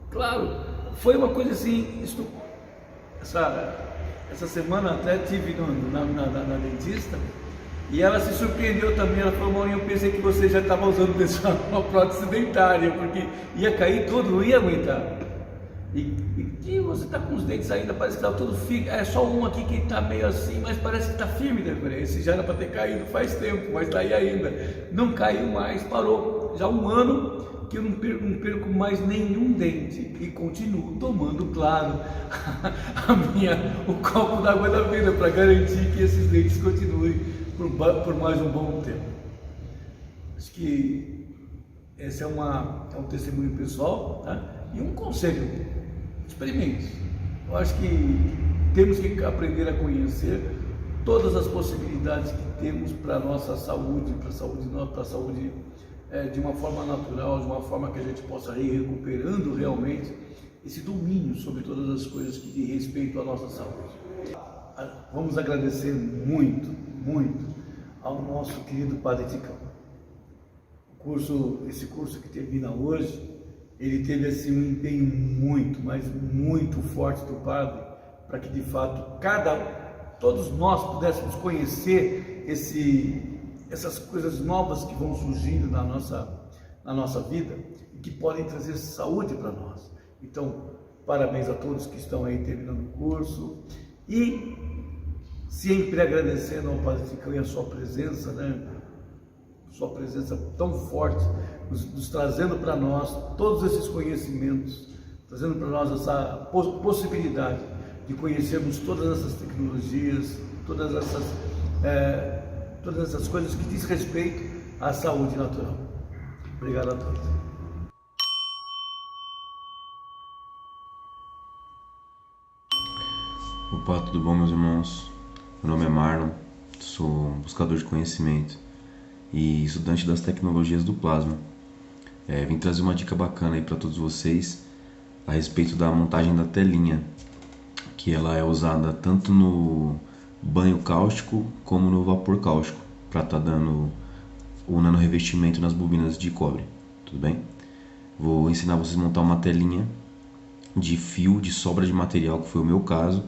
Speaker 3: Claro, foi uma coisa assim, essa semana até tive na dentista, e ela se surpreendeu também. Ela falou: Maurinho, eu pensei que você já estava usando uma prótese dentária, porque ia cair tudo, não ia aguentar. E você está com os dentes ainda, parece que está tudo firme, é só um aqui que está meio assim, mas parece que está firme, né? Esse já era para ter caído faz tempo, mas está aí ainda, não caiu mais, parou, já há um ano que eu não perco mais nenhum dente e continuo tomando, claro, o copo d'água da vida para garantir que esses dentes continuem por mais um bom tempo. Acho que esse é um testemunho pessoal, tá? E um conselho: experimente. Eu acho que temos que aprender a conhecer todas as possibilidades que temos para a nossa saúde, para a saúde de uma forma natural, de uma forma que a gente possa ir recuperando realmente esse domínio sobre todas as coisas que dizem respeito à nossa saúde. Vamos agradecer muito, muito ao nosso querido Padre Ticão. Esse curso que termina hoje, ele teve assim um empenho muito, mas muito forte do Padre, para que de fato todos nós pudéssemos conhecer essas coisas novas que vão surgindo na nossa vida e que podem trazer saúde para nós. Então, parabéns a todos que estão aí terminando o curso, e sempre agradecendo ao Padre Ticão e a sua presença, né? Sua presença tão forte, nos trazendo para nós todos esses conhecimentos, trazendo para nós essa possibilidade de conhecermos todas essas tecnologias, todas essas coisas que diz respeito à saúde natural. Obrigado a todos.
Speaker 4: Opa, tudo bom, meus irmãos? Meu nome é Marlon, sou buscador de conhecimento e estudante das tecnologias do plasma. Vim trazer uma dica bacana aí para todos vocês a respeito da montagem da telinha, que ela é usada tanto no banho cáustico como no vapor cáustico, para estar dando o nanorevestimento nas bobinas de cobre, tudo bem? Vou ensinar vocês a montar uma telinha de fio de sobra de material, que foi o meu caso,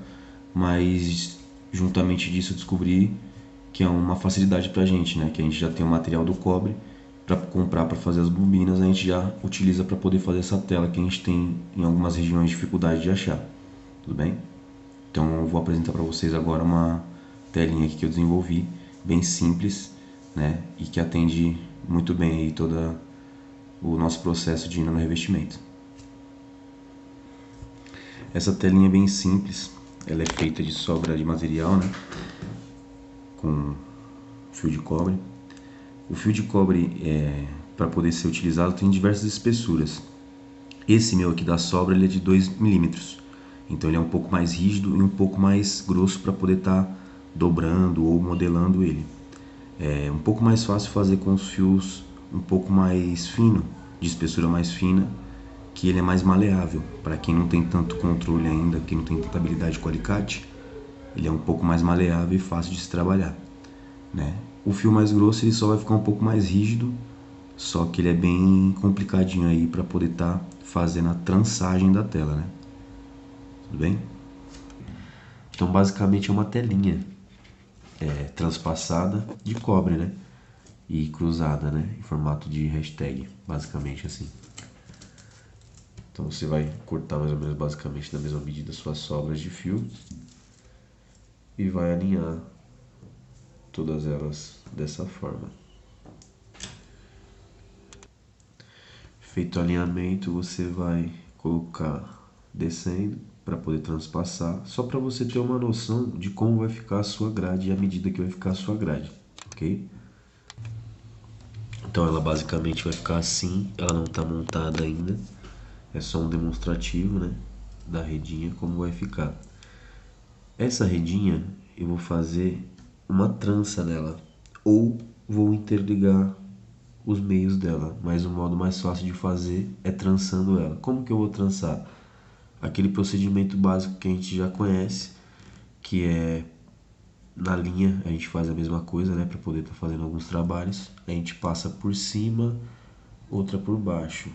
Speaker 4: mas juntamente disso eu descobri que é uma facilidade pra gente, né? Que a gente já tem o material do cobre para comprar para fazer as bobinas, a gente já utiliza para poder fazer essa tela que a gente tem em algumas regiões dificuldade de achar, tudo bem? Então eu vou apresentar para vocês agora uma telinha aqui que eu desenvolvi, bem simples, né? E que atende muito bem aí todo o nosso processo de nanorevestimento. Essa telinha é bem simples, ela é feita de sobra de material, né? Com fio de cobre. O fio de cobre, para poder ser utilizado, tem diversas espessuras. Esse meu aqui da sobra, ele é de 2 milímetros. Então ele é um pouco mais rígido e um pouco mais grosso para poder estar dobrando ou modelando ele. É um pouco mais fácil fazer com os fios um pouco mais fino, de espessura mais fina, que ele é mais maleável. Para quem não tem tanto controle ainda, quem não tem tanta habilidade com alicate, ele é um pouco mais maleável e fácil de se trabalhar, né? O fio mais grosso ele só vai ficar um pouco mais rígido, só que ele é bem complicadinho aí para poder estar fazendo a trançagem da tela, né? Tudo bem? Então basicamente é uma telinha transpassada de cobre, né? E cruzada, né? Em formato de hashtag, basicamente assim. Então você vai cortar mais ou menos basicamente na mesma medida suas sobras de fio e vai alinhar todas elas dessa forma. Feito o alinhamento, você vai colocar descendo para poder transpassar, só para você ter uma noção de como vai ficar a sua grade e a medida que vai ficar a sua grade, ok? Então ela basicamente vai ficar assim, ela não está montada ainda, é só um demonstrativo, né, da redinha, como vai ficar. Essa redinha eu vou fazer uma trança nela, ou vou interligar os meios dela, mas o modo mais fácil de fazer é trançando ela. Como que eu vou trançar? Aquele procedimento básico que a gente já conhece, que é na linha, a gente faz a mesma coisa, né, para poder estar fazendo alguns trabalhos. A gente passa por cima, outra por baixo,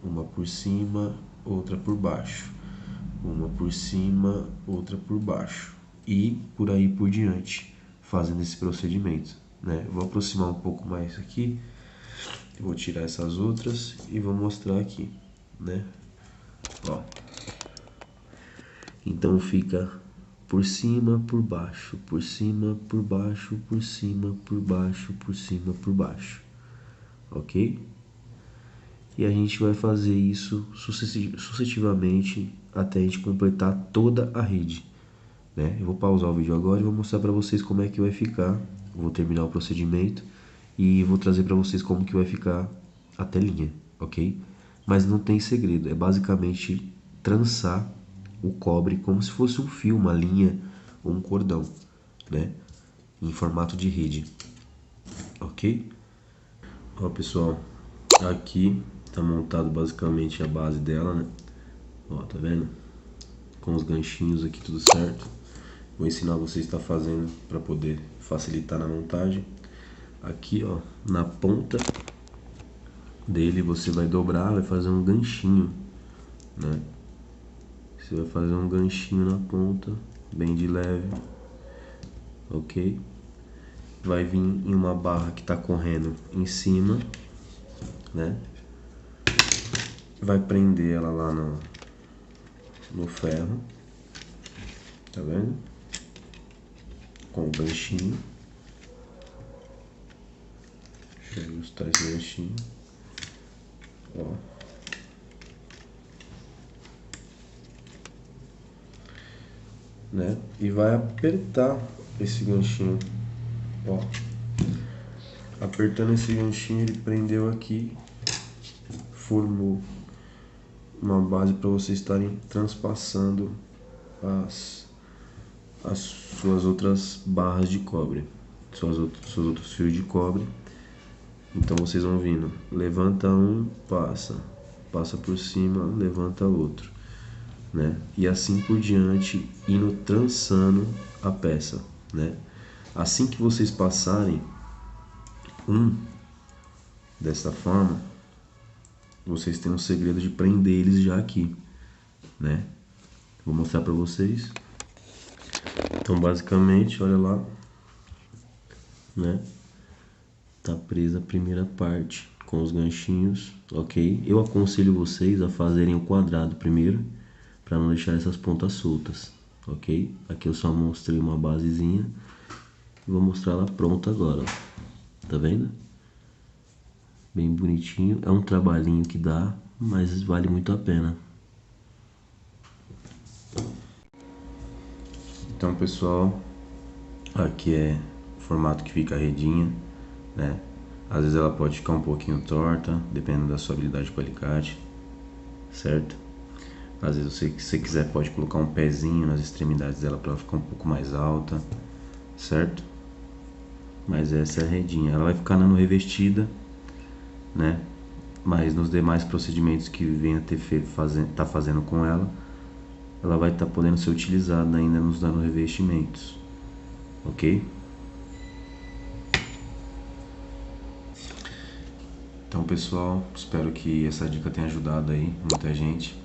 Speaker 4: uma por cima, outra por baixo, uma por cima, outra por baixo, e por aí por diante, fazendo esse procedimento, né? Vou aproximar um pouco mais aqui, vou tirar essas outras e vou mostrar aqui, né? Ó. Então fica por cima, por baixo, por cima, por baixo, por cima, por baixo, por cima, por baixo, ok? E a gente vai fazer isso sucessivamente até a gente completar toda a rede, né? Eu vou pausar o vídeo agora e vou mostrar para vocês como é que vai ficar. Vou terminar o procedimento e vou trazer para vocês como que vai ficar a telinha, ok? Mas não tem segredo, é basicamente trançar o cobre como se fosse um fio, uma linha ou um cordão, né? Em formato de rede, ok? Ó, pessoal, aqui tá montado basicamente a base dela, né? Ó, tá vendo? Com os ganchinhos aqui tudo certo. Vou ensinar vocês a estar fazendo para poder facilitar na montagem. Aqui, ó, na ponta dele você vai dobrar, vai fazer um ganchinho, né? Você vai fazer um ganchinho na ponta, bem de leve, ok? Vai vir em uma barra que tá correndo em cima, né? Vai prender ela lá no ferro, tá vendo? Com o ganchinho. Deixa eu ajustar esse ganchinho, ó. Né? E vai apertar esse ganchinho, ó. Apertando esse ganchinho, ele prendeu aqui, formou uma base para vocês estarem transpassando as suas outras barras de cobre, seus outros fios de cobre. Então vocês vão vindo, levanta um, passa por cima, levanta outro, né? E assim por diante, indo trançando a peça, né? Assim que vocês passarem dessa forma, vocês têm um segredo de prender eles já aqui, né? Vou mostrar para vocês. Então basicamente, olha lá, né? Tá presa a primeira parte com os ganchinhos, ok? Eu aconselho vocês a fazerem o quadrado primeiro, para não deixar essas pontas soltas, ok? Aqui eu só mostrei uma basezinha e vou mostrar ela pronta agora, ó. Tá vendo? Bem bonitinho, é um trabalhinho que dá, mas vale muito a pena. Então pessoal, aqui é formato que fica a redinha, né? Às vezes ela pode ficar um pouquinho torta, dependendo da sua habilidade com o alicate, certo? Às vezes se você quiser pode colocar um pezinho nas extremidades dela para ela ficar um pouco mais alta, certo? Mas essa é a redinha, ela vai ficar nano revestida, né? Mas nos demais procedimentos que venha ter feito, tá fazendo com ela vai estar podendo ser utilizada ainda nos nano revestimentos, ok? Então, pessoal, espero que essa dica tenha ajudado aí muita gente,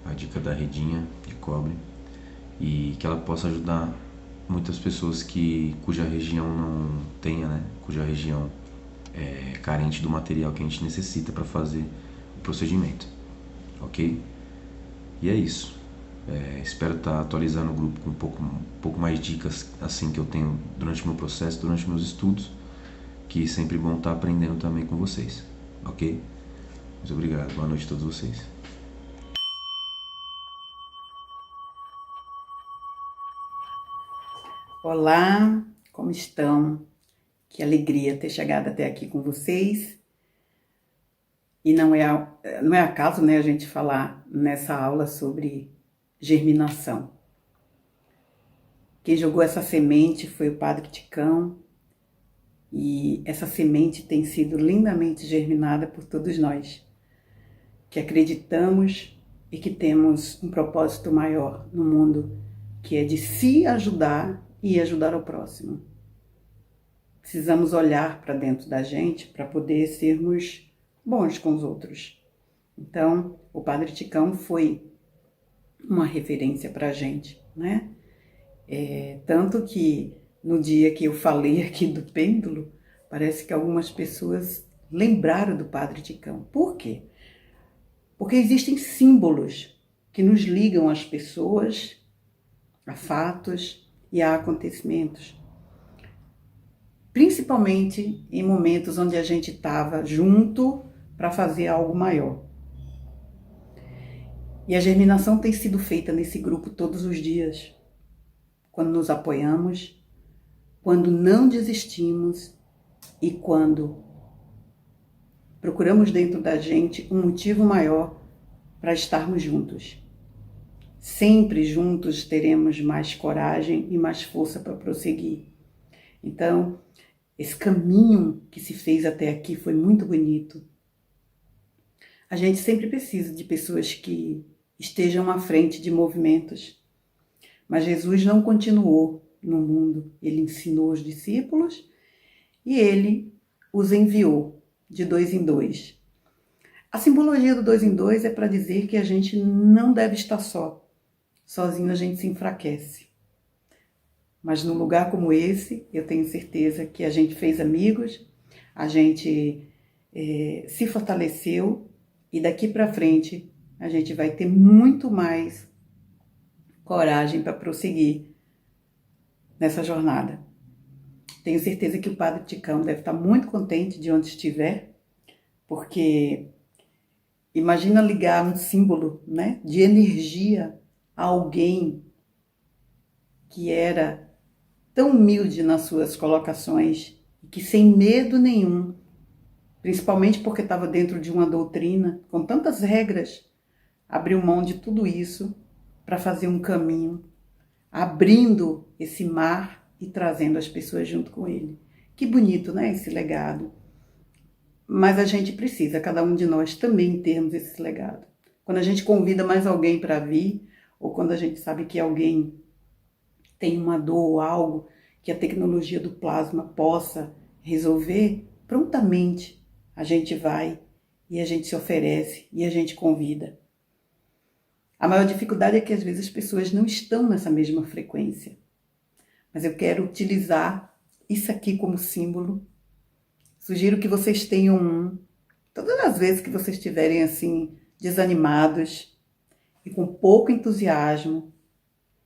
Speaker 4: a dica da redinha de cobre, e que ela possa ajudar muitas pessoas cuja região não tenha, né, cuja região é carente do material que a gente necessita para fazer o procedimento, ok? E é isso. Espero estar atualizando o grupo com um pouco mais dicas assim que eu tenho durante o meu processo, durante meus estudos, que é sempre bom estar aprendendo também com vocês, ok? Muito obrigado, boa noite a todos vocês.
Speaker 5: Olá, como estão? Que alegria ter chegado até aqui com vocês. E não é acaso, né, a gente falar nessa aula sobre germinação. Quem jogou essa semente foi o Padre Ticão, e essa semente tem sido lindamente germinada por todos nós, que acreditamos e que temos um propósito maior no mundo, que é de se ajudar e ajudar o próximo. Precisamos olhar para dentro da gente para poder sermos bons com os outros. Então, o Padre Ticão foi uma referência para a gente, né? Tanto que no dia que eu falei aqui do pêndulo, parece que algumas pessoas lembraram do Padre Ticão. Por quê? Porque existem símbolos que nos ligam às pessoas, a fatos e a acontecimentos. Principalmente em momentos onde a gente estava junto para fazer algo maior. E a germinação tem sido feita nesse grupo todos os dias, quando nos apoiamos, quando não desistimos e quando procuramos dentro da gente um motivo maior para estarmos juntos. Sempre juntos teremos mais coragem e mais força para prosseguir. Então, esse caminho que se fez até aqui foi muito bonito. A gente sempre precisa de pessoas que estejam à frente de movimentos. Mas Jesus não continuou no mundo. Ele ensinou os discípulos e ele os enviou de 2 em 2. A simbologia do 2 em 2 é para dizer que a gente não deve estar só. Sozinho a gente se enfraquece. Mas num lugar como esse, eu tenho certeza que a gente fez amigos, a gente se fortaleceu e daqui para frente a gente vai ter muito mais coragem para prosseguir nessa jornada. Tenho certeza que o Padre Ticão deve estar muito contente de onde estiver, porque imagina ligar um símbolo, né, de energia a alguém que era tão humilde nas suas colocações, que sem medo nenhum, principalmente porque estava dentro de uma doutrina com tantas regras, abriu mão de tudo isso para fazer um caminho, abrindo esse mar e trazendo as pessoas junto com ele. Que bonito, né, esse legado. Mas a gente precisa, cada um de nós também termos esse legado. Quando a gente convida mais alguém para vir, ou quando a gente sabe que alguém tem uma dor ou algo que a tecnologia do plasma possa resolver, prontamente a gente vai e a gente se oferece e a gente convida. A maior dificuldade é que às vezes as pessoas não estão nessa mesma frequência. Mas eu quero utilizar isso aqui como símbolo. Sugiro que vocês tenham todas as vezes que vocês estiverem assim desanimados e com pouco entusiasmo,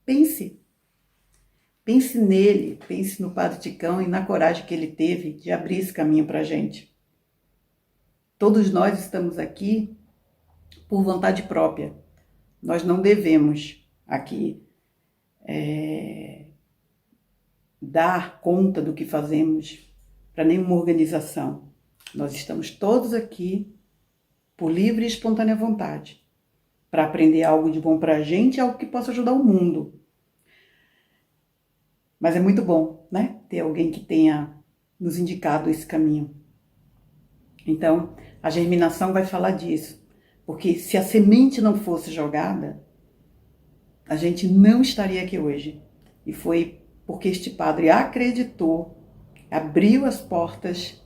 Speaker 5: pense nele, pense no Padre Ticão e na coragem que ele teve de abrir esse caminho para a gente. Todos nós estamos aqui por vontade própria. Nós não devemos aqui dar conta do que fazemos para nenhuma organização. Nós estamos todos aqui por livre e espontânea vontade, para aprender algo de bom para a gente, algo que possa ajudar o mundo. Mas é muito bom, né? Ter alguém que tenha nos indicado esse caminho. Então, a germinação vai falar disso. Porque se a semente não fosse jogada, a gente não estaria aqui hoje. E foi porque este padre acreditou, abriu as portas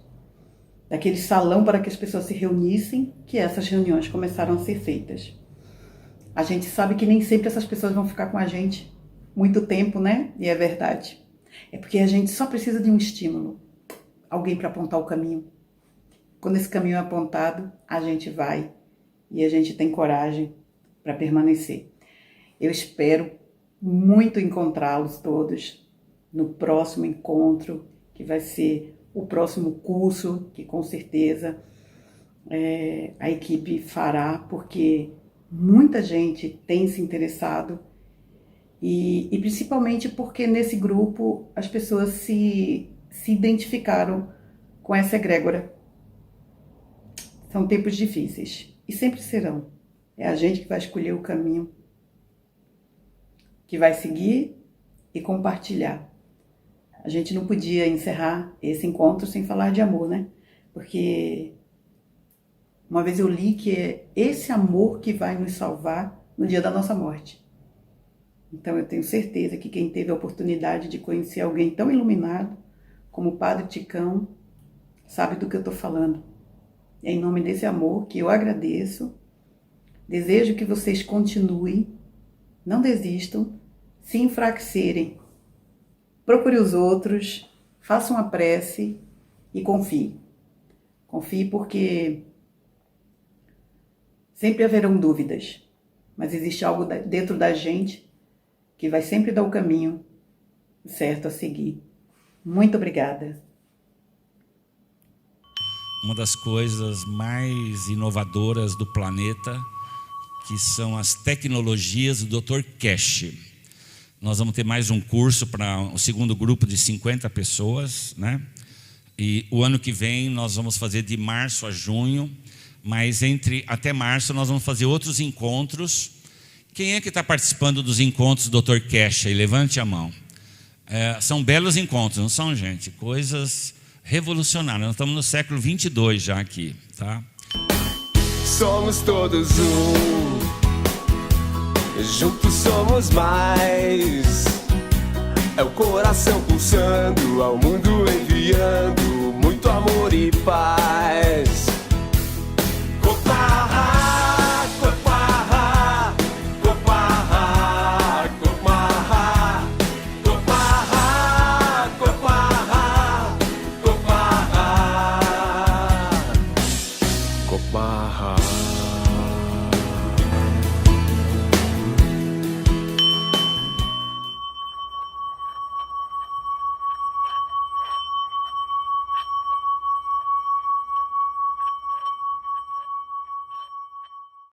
Speaker 5: daquele salão para que as pessoas se reunissem, que essas reuniões começaram a ser feitas. A gente sabe que nem sempre essas pessoas vão ficar com a gente muito tempo, né? E é verdade. É porque a gente só precisa de um estímulo, alguém para apontar o caminho. Quando esse caminho é apontado, a gente vai e a gente tem coragem para permanecer. Eu espero muito encontrá-los todos no próximo encontro, que vai ser o próximo curso, que com certeza a equipe fará, porque muita gente tem se interessado e principalmente porque nesse grupo as pessoas se identificaram com essa egrégora. São tempos difíceis e sempre serão. É a gente que vai escolher o caminho, que vai seguir e compartilhar. A gente não podia encerrar esse encontro sem falar de amor, né? Porque uma vez eu li que é esse amor que vai nos salvar no dia da nossa morte. Então eu tenho certeza que quem teve a oportunidade de conhecer alguém tão iluminado como o Padre Ticão sabe do que eu estou falando. É em nome desse amor que eu agradeço. Desejo que vocês continuem, não desistam, se enfraquecerem. Procure os outros, faça uma prece e confie. Confie porque sempre haverão dúvidas, mas existe algo dentro da gente que vai sempre dar o caminho certo a seguir. Muito obrigada.
Speaker 6: Uma das coisas mais inovadoras do planeta, que são as tecnologias do Dr. Cash. Nós vamos ter mais um curso para o segundo grupo de 50 pessoas, né? E o ano que vem nós vamos fazer de março a junho, mas até março nós vamos fazer outros encontros. Quem é que está participando dos encontros do Dr. Cash aí? Levante a mão. São belos encontros, não são, gente? Coisas revolucionárias. Nós estamos no século 22 já aqui, tá?
Speaker 7: Somos todos um, juntos somos mais. É o coração pulsando, ao mundo enviando muito amor e paz.